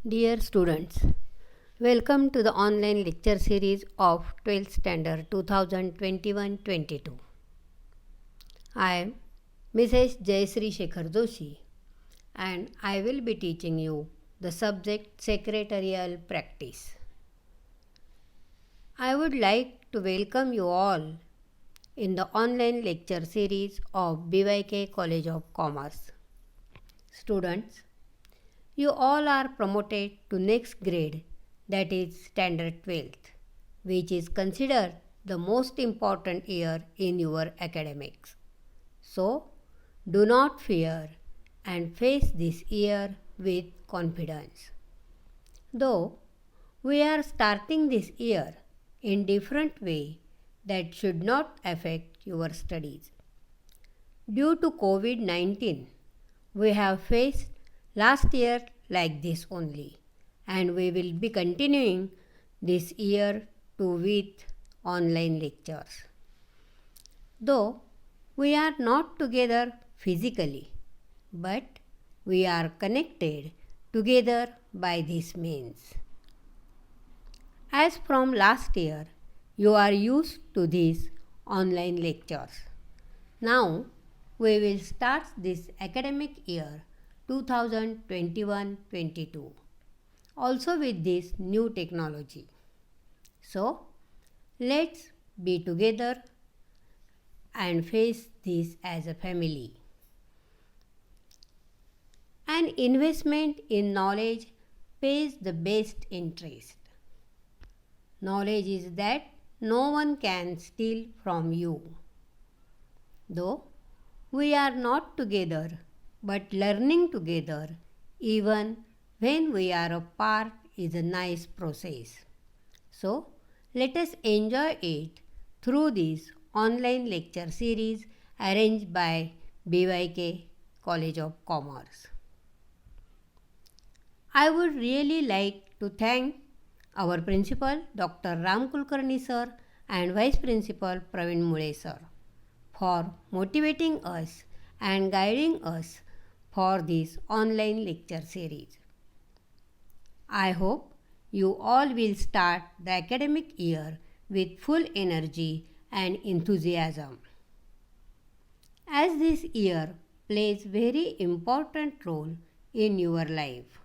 Dear students, welcome to the online lecture series of 12th Standard 2021-22. I am Mrs. Jayasri Shekhar Joshi and I will be teaching you the subject Secretarial Practice. I would like to welcome you all in the online lecture series of BYK College of Commerce. Students, you all are promoted to next grade, that is standard 12th, which is considered the most important year in your academics. So, do not fear and face this year with confidence. Though we are starting this year in different way, that should not affect your studies. Due to COVID-19, we have faced last year like this only, and we will be continuing this year too with online lectures. Though we are not together physically, but we are connected together by this means. As from last year, you are used to these online lectures. Now, we will start this academic year 2021-22 also with this new technology. So, let's be together and face this as a family. An investment in knowledge pays the best interest. Knowledge is that no one can steal from you. Though we are not together, but learning together even when we are apart is a nice process. So, let us enjoy it through this online lecture series arranged by BYK College of Commerce. I would really like to thank our principal Dr. Ram Kulkarni sir and Vice Principal Praveen Mule sir for motivating us and guiding us for this online lecture series. I hope you all will start the academic year with full energy and enthusiasm. As this year plays very important role in your life,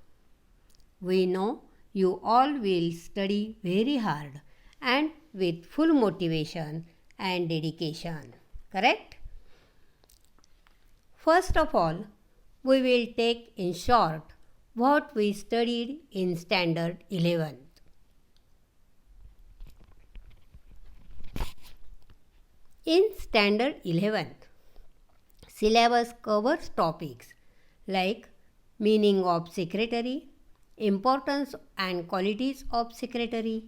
we know you all will study very hard and with full motivation and dedication. Correct? First of all, we will take in short what we studied in standard 11th. In standard 11th, syllabus covers topics like meaning of secretary, importance and qualities of secretary,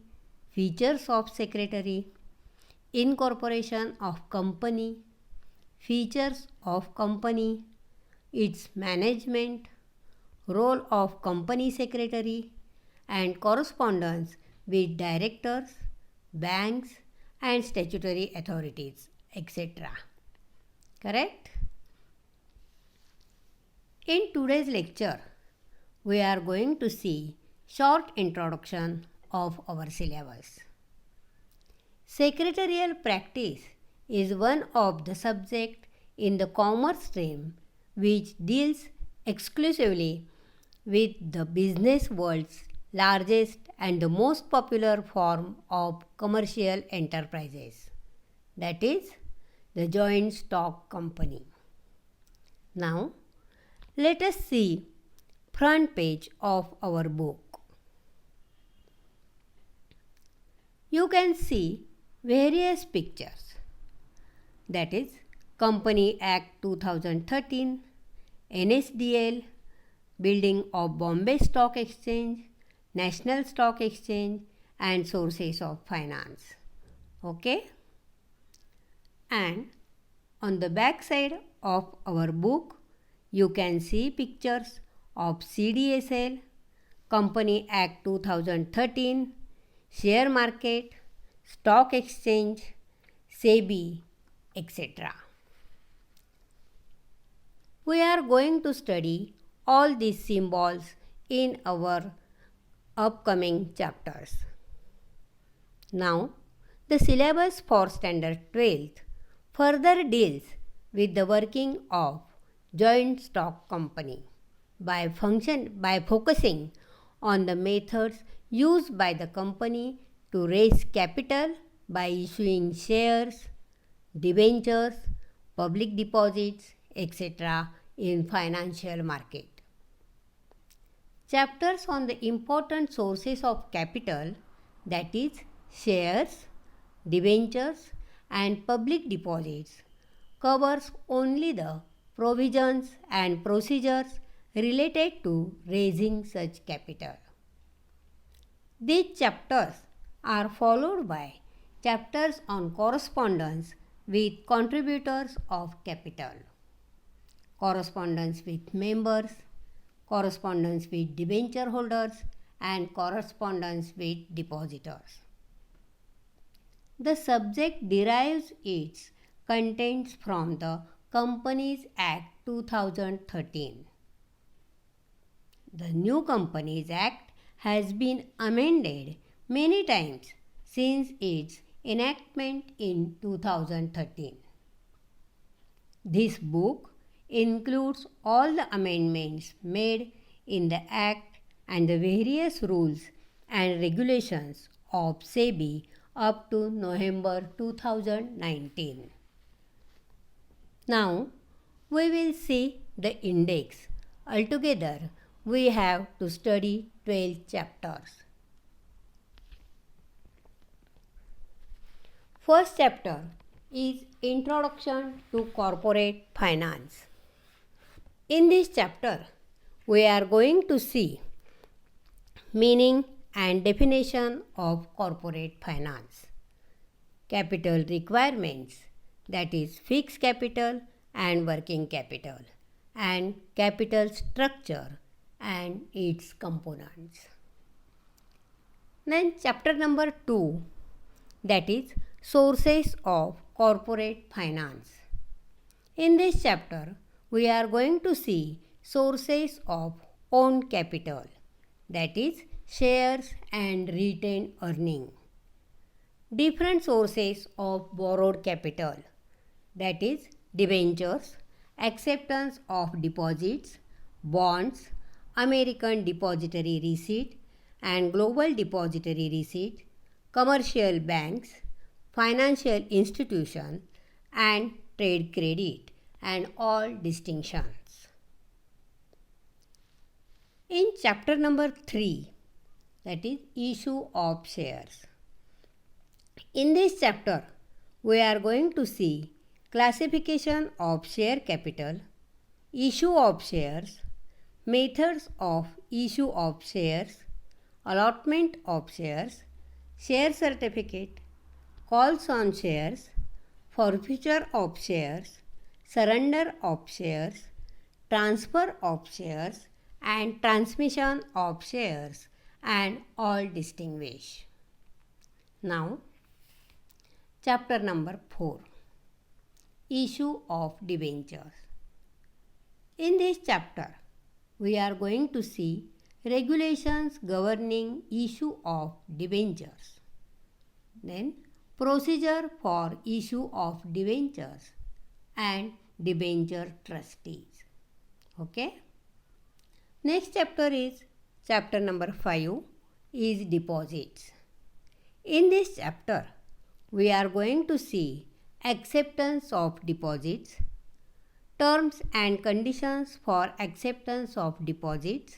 features of secretary, incorporation of company, features of company, its management, role of company secretary, and correspondence with directors, banks, and statutory authorities, etc. Correct? In today's lecture, we are going to see short introduction of our syllabus. Secretarial practice is one of the subjects in the commerce stream which deals exclusively with the business world's largest and the most popular form of commercial enterprises, that is, the joint stock company. Now, let us see front page of our book. You can see various pictures, that is, Company Act 2013, NSDL, Building of Bombay Stock Exchange, National Stock Exchange, and sources of finance. Okay? And on the back side of our book, you can see pictures of CDSL, Company Act 2013, share market, stock exchange, SEBI, etc. We are going to study all these symbols in our upcoming chapters. Now, the syllabus for Standard 12th further deals with the working of joint stock company by focusing on the methods used by the company to raise capital by issuing shares, debentures, public deposits, etc. in financial market. Chapters on the important sources of capital, that is shares, debentures and public deposits, covers only the provisions and procedures related to raising such capital. These chapters are followed by chapters on correspondence with contributors of capital, correspondence with members, correspondence with debenture holders, and correspondence with depositors. The subject derives its contents from the Companies Act 2013. The new Companies Act has been amended many times since its enactment in 2013. This book includes all the amendments made in the Act and the various rules and regulations of SEBI up to November 2019. Now, we will see the index. Altogether, we have to study 12 chapters. First chapter is Introduction to Corporate Finance. In this chapter, we are going to see meaning and definition of corporate finance, capital requirements, that is fixed capital and working capital, and capital structure and its components. Then chapter number 2, that is sources of corporate finance. In this chapter, we are going to see sources of own capital, that is shares and retained earning. Different sources of borrowed capital, that is debentures, acceptance of deposits, bonds, American depository receipt and global depository receipt, commercial banks, financial institutions and trade credit, and all distinctions. In chapter number 3, that is issue of shares. In this chapter, we are going to see classification of share capital, issue of shares, methods of issue of shares, allotment of shares, share certificate, calls on shares, forfeiture of shares, surrender of shares, transfer of shares, and transmission of shares, and all distinguished. Now, chapter number 4, issue of debentures. In this chapter, we are going to see regulations governing issue of debentures. Then, procedure for issue of debentures and debenture trustees. Okay. Next chapter is chapter number 5, is deposits. In this chapter, we are going to see acceptance of deposits, terms and conditions for acceptance of deposits,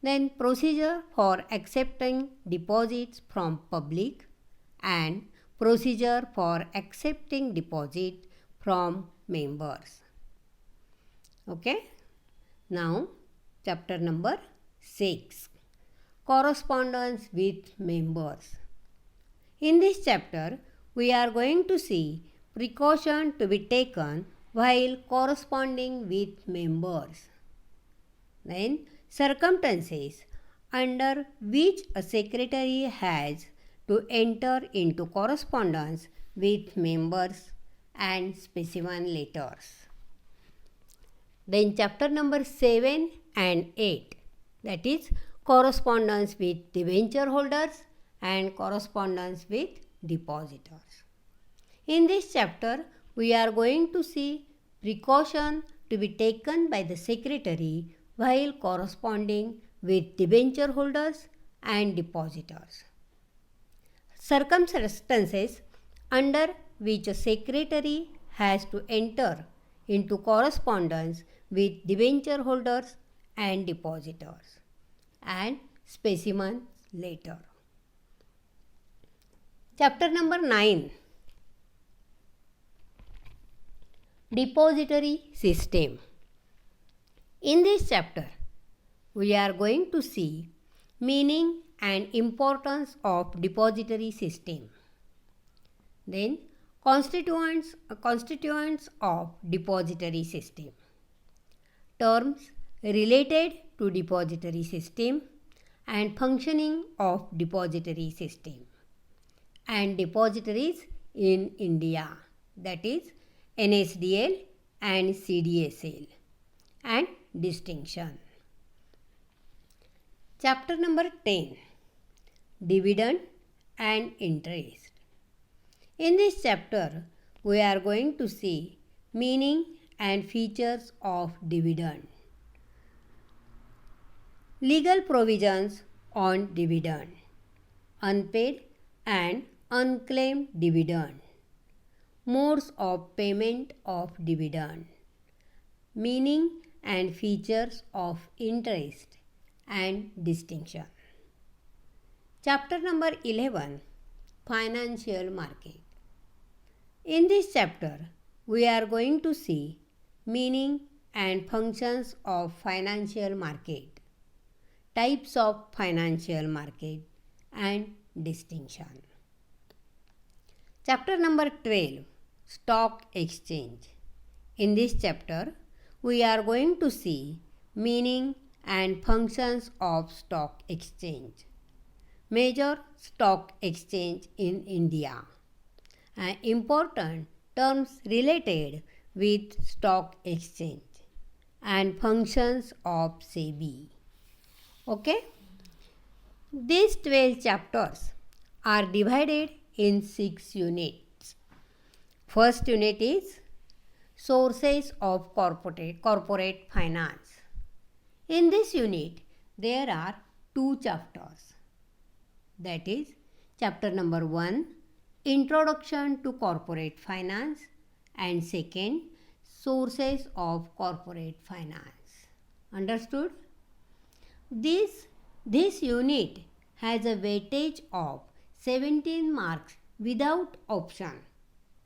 then procedure for accepting deposits from public, and procedure for accepting deposit from members. Okay. Now, chapter number 6, correspondence with members. In this chapter, we are going to see precaution to be taken while corresponding with members. Then, circumstances under which a secretary has to enter into correspondence with members and specimen letters. Then chapter number 7 and 8, that is correspondence with debenture holders and correspondence with depositors. In this chapter, we are going to see precaution to be taken by the secretary while corresponding with debenture holders and depositors. Circumstances under which a secretary has to enter into correspondence with debenture holders and depositors, and specimens later. Chapter number 9, Depository System. In this chapter, we are going to see meaning and importance of depository system. Then constituents of depository system. Terms related to depository system and functioning of depository system. And depositories in India, that is NSDL and CDSL, and distinction. Chapter number 10, Dividend and Interest. In this chapter, we are going to see meaning and features of dividend, legal provisions on dividend, unpaid and unclaimed dividend, modes of payment of dividend, meaning and features of interest and distinction. Chapter number 11, Financial Market. In this chapter, we are going to see meaning and functions of financial market, types of financial market, and distinction. Chapter number 12, Stock Exchange. In this chapter, we are going to see meaning and functions of stock exchange, major stock exchange in India, and important terms related with stock exchange and functions of SEBI. Okay? These 12 chapters are divided in 6 units. First unit is Sources of Corporate Finance. In this unit, there are 2 chapters. That is, chapter number 1, Introduction to Corporate Finance, and second, Sources of Corporate Finance. Understood? This unit has a weightage of 17 marks without option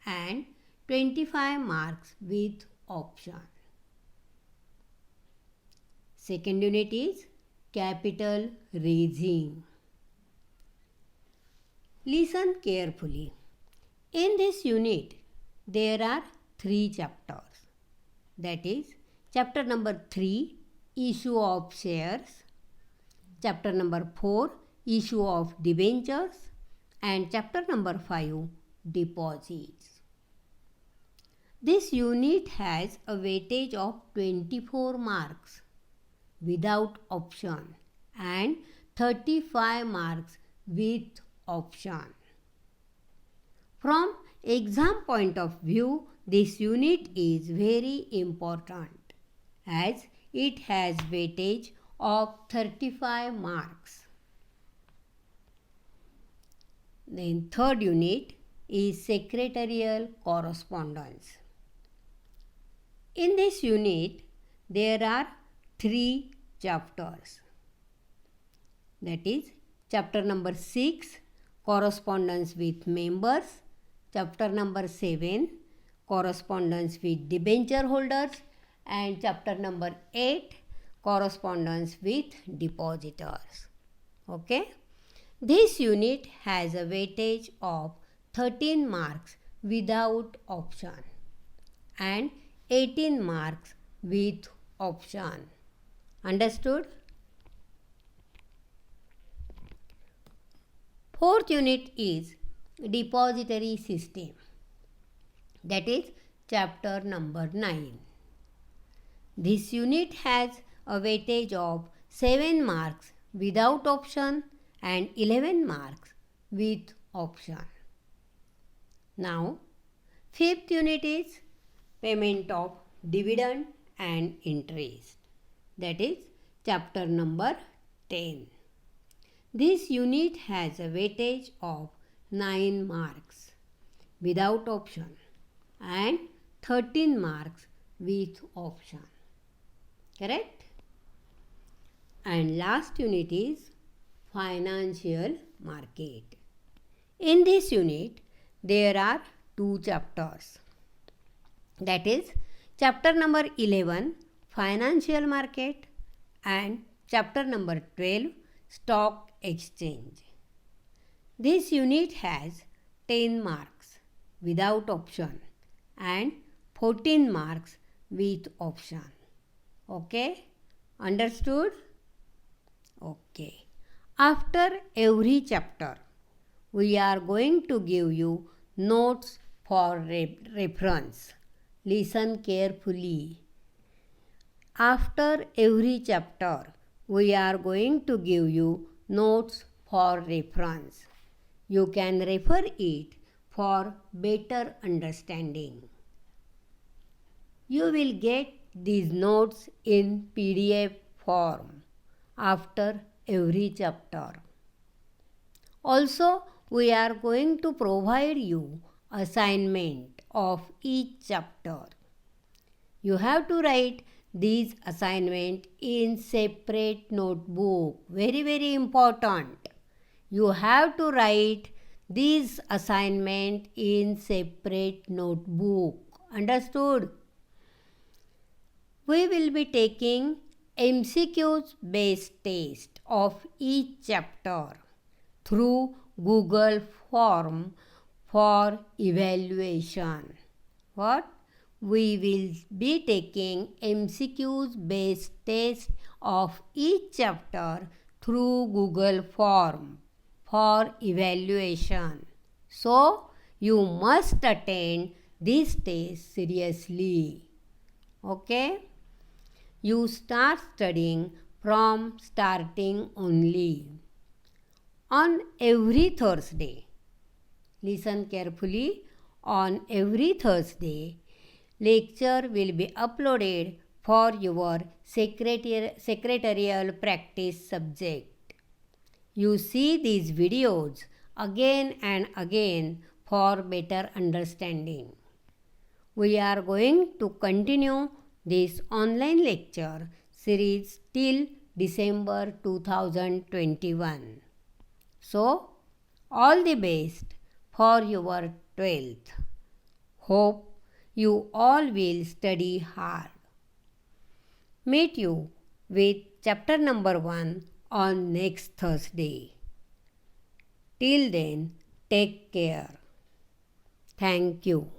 and 25 marks with option. Second unit is Capital Raising. Listen carefully. In this unit, there are 3 chapters. That is, chapter number 3, Issue of Shares, chapter number 4, Issue of Debentures, and chapter number 5, Deposits. This unit has a weightage of 24 marks without option and 35 marks with option. From exam point of view, this unit is very important as it has weightage of 35 marks. Then third unit is Secretarial Correspondence. In this unit, there are 3 chapters. That is, chapter number 6, Correspondence with Members, chapter number 7, Correspondence with Debenture Holders, and chapter number 8, Correspondence with Depositors. Okay? This unit has a weightage of 13 marks without option and 18 marks with option. Understood? Fourth unit is Depository System. That is chapter number 9. This unit has a weightage of 7 marks without option and 11 marks with option. Now, fifth unit is payment of dividend and interest. That is chapter number 10. This unit has a weightage of 9 marks without option and 13 marks with option. Correct? And last unit is financial market. In this unit, there are 2 chapters. That is chapter number 11, financial market, and chapter number 12, stock exchange. This unit has 10 marks without option and 14 marks with option. Okay? Understood? Okay. After every chapter, we are going to give you notes for reference. Listen carefully. After every chapter, we are going to give you notes for reference. You can refer it for better understanding. You will get these notes in PDF form after every chapter. Also, we are going to provide you assignment of each chapter. You have to write these assignment in separate notebook. Very, very important. You have to write these assignment in separate notebook. Understood? We will be taking MCQs based test of each chapter through Google form for evaluation. What? We will be taking MCQs based test of each chapter through Google form for evaluation. So, you must attend this test seriously. Okay? You start studying from starting only. On every Thursday, listen carefully, on every Thursday, lecture will be uploaded for your secretarial practice subject. You see these videos again and again for better understanding. We are going to continue this online lecture series till December 2021. So, all the best for your 12th. Hope you all will study hard. Meet you with chapter number 1 on next Thursday. Till then, take care. Thank you.